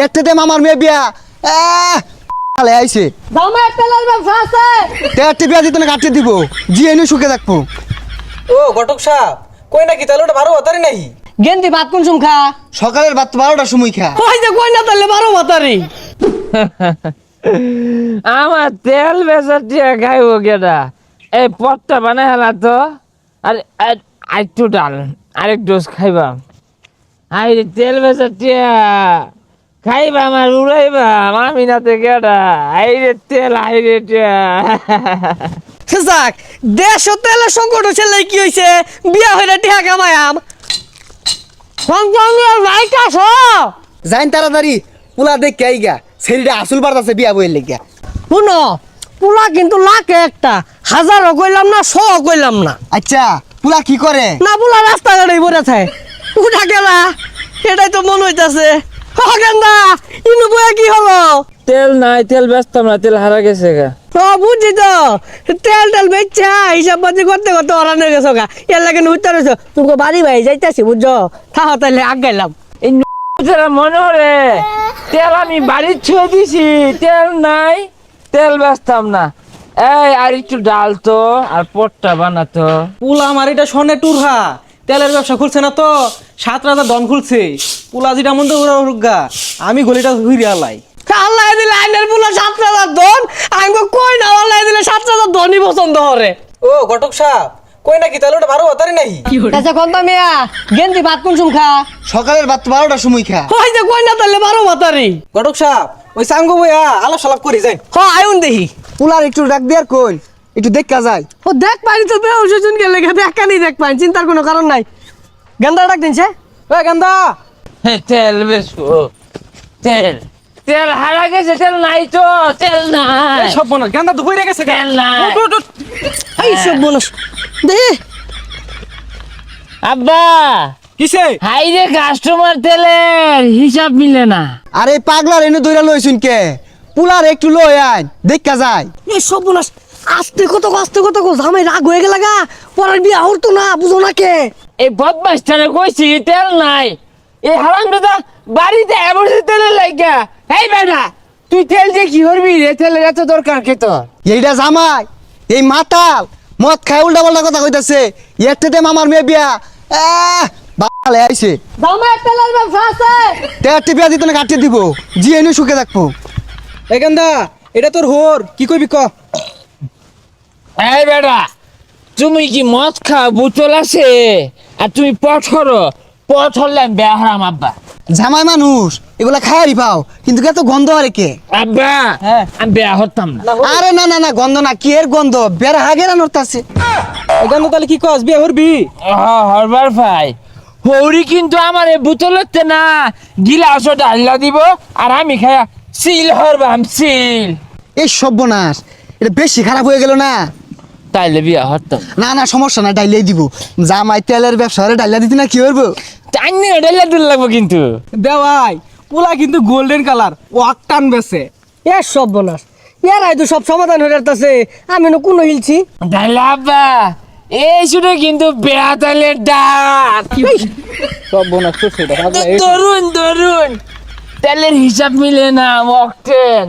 একটাতে মামার মেয়ে বিয়া আলে আইছে দামের তেলের ব্যবসা আছে। তেরটি বিয়া দিতে না কাটতে দিব জি এনে সুখে থাকবো। ও ঘটক সাহেব কই নাকি তাহলে ওটা 12 হতারি নাই? গেন্দি ভাত কোন সুম খা? সকালের ভাত তো 12টার সময় খা। ওই যে কই না তাহলে 12 মাতারি। আমার তেল বেচার টিয়া খাইব কেটা? এই পথটা বানাই হেলা তো। আর একটু ডাল আরেক ডোজ খাইবা। আই তেল বেচার টিয়া খাইবা আমার উড়াইবা আমি না তে কেটা? আইরে তেল আইরে টিয়া। যাক দেশ ও তেলের সংকট হচ্ছে কি হইছে বিয়া হইরা টিহা কামায়াম। সংসঙ্গের লাইট আসো। যাইন তাড়াতাড়ি পুলা দেখ কে আইগা ছেলেটা আসল বাড়তাছে বিয়া বইয়ের লেগা। শুনো পুলা কিন্তু লাখে একটা, হাজারও কইলাম না 100 কইলাম না। আচ্ছা পুলা কি করে? না পুলা রাস্তাঘাটে পড়ে থাকে উঠা গেলা এটাই তো মনে হইতাছে। গেন্দা ইনু বয়া কি হলো? তেল নাই, তেল ব্যস্ত না, তেল হারা গেছে গা। বুঝছি তো তেল টেল বেচছা হিসাব পাতি করতে করতে অরানো গেছো গা। এর লাগে উত্তর হয়েছো তুমি বাড়ি ভাই যাইতাছি বুঝছো থাহ তাইলে আগ গাইলাম। এই যারা মনে হরে তেল আমি বাড়ির ছুঁয়ে দিছি, তেল নাই, তেল বেচতাম না। এই আর একটু ডাল তো আর পটটা বানাতো। পুলা আমার এটা স্বর্ণের টুরহা তেলের ব্যবসা খুলছে না তো 7 রাজা দন খুলছে। পুলা যেটা মন তো উড়া আমি গলিটা হুইরে আলাই। আল্লাহ দিলে আইনের পুলা 7,000 ধন আমি কই না আল্লাহ দিলে 7,000 ধনই পছন্দ হরে। ও ঘটক সাহেব কই নাকি তাহলে ওটা 12 হতারি নাই? আচ্ছা কোনটা মিয়া গেন্দি ভাত কোন সুম খা? সকালের ভাত তো 12টার সময় খা। ওই যে কই না তাহলে 12 মাতারি। ঘটক সাহেব ওই সাঙ্গ বইয়া আলাপ সালাপ করি যাই। আয়ুন দেখি পুলার একটু ডাক দিয়ার কই একটু দেখা যায়। ও দেখ পারি তো বেউসুন গেলে দেখানি দেখ পাই চিন্তার কোনো কারণ নাই। গেন্দা ডাক দিনছে এ গান্দা তেল বেচবো, তেল তেল হারা গেছে, তেল নাই তো, তেল নাই, সব মনে গান্দা তো হইরে গেছে। তেল নাই। এই সব বলস দেখি আব্বা কিসে? হাই রে কাস্টমার তেলের হিসাব মিলে না। আরে পাগলার এনে দইরা লইছুন কে? পুলার একটু লই আইন দেখা যায়। এই সব বলস আস্তে কত জামাই রাগ হয়ে গেল গা পরের বিয়া হতো না বুঝো না কে? এই বদমাসটারে কইছি তেল নাই, এই হারাম দাদা বাড়িতে এমনকি তেলের লাগা। এই বেটা তুই তেল যে কি করবি রে? তেলের এত দরকার কে তোর? এইটা জামাই এই মাতাল মদ খায় উল্টা পাল্টা কথা কইতাছে। একটাতে মামার মেয়ে বিয়া বালে আইছে জামাই তেলের ব্যবসা আছে। তেরটি বিয়া দিতে না কাটতে দিব জি এনে সুখে থাকবো। এ গান্দা এটা তোর হোর কি কইবি ক? এই বেটা তুমি কি মদ খাও বোতল আছে আর তুমি পথ হরলাম বেয়া হারাম আব্বা। জামাই মানুষ এগুলা খায়ারি পাও কিন্তু এত গন্ধ আরে কে? আব্বা হ্যাঁ। আমি বেয়া হতাম না। আরে না না না গন্ধ না কি এর গন্ধ বের হাগেরা নড়তাছে। এ গান্দা তাহলে কি কস বিয়ে হরবি? হরবার ভাই হৌরি কিন্তু আমার এই বোতলতে না গিলাসও ডাইলা দিব আর আমি খায়া সিল হরবাম সিল। এই সর্বনাশ এটা বেশি খারাপ হয়ে গেল না। তাইলে বিয়া হরতাম না না সমস্যা না ডাইলেই দিব। জামাই তেলের ব্যবসা হলে ডাইলা দিতে না কি করবো? টাইনি ডাইলা দিলে লাগবো কিন্তু। দেওয়াই পুলা কিন্তু গোল্ডেন কালার ওয়াক টান বেছে। এ সব বলস এরাই তো সব সমাধান হয়ে যাচ্ছে আমি না কোনো হিলছি। ডাইলা আব্বা এই শুনে কিন্তু বেয়া তাইলের ডাক। সব বোনাস তো সেটা তরুণ তেলের হিসাব মিলে না অকটেন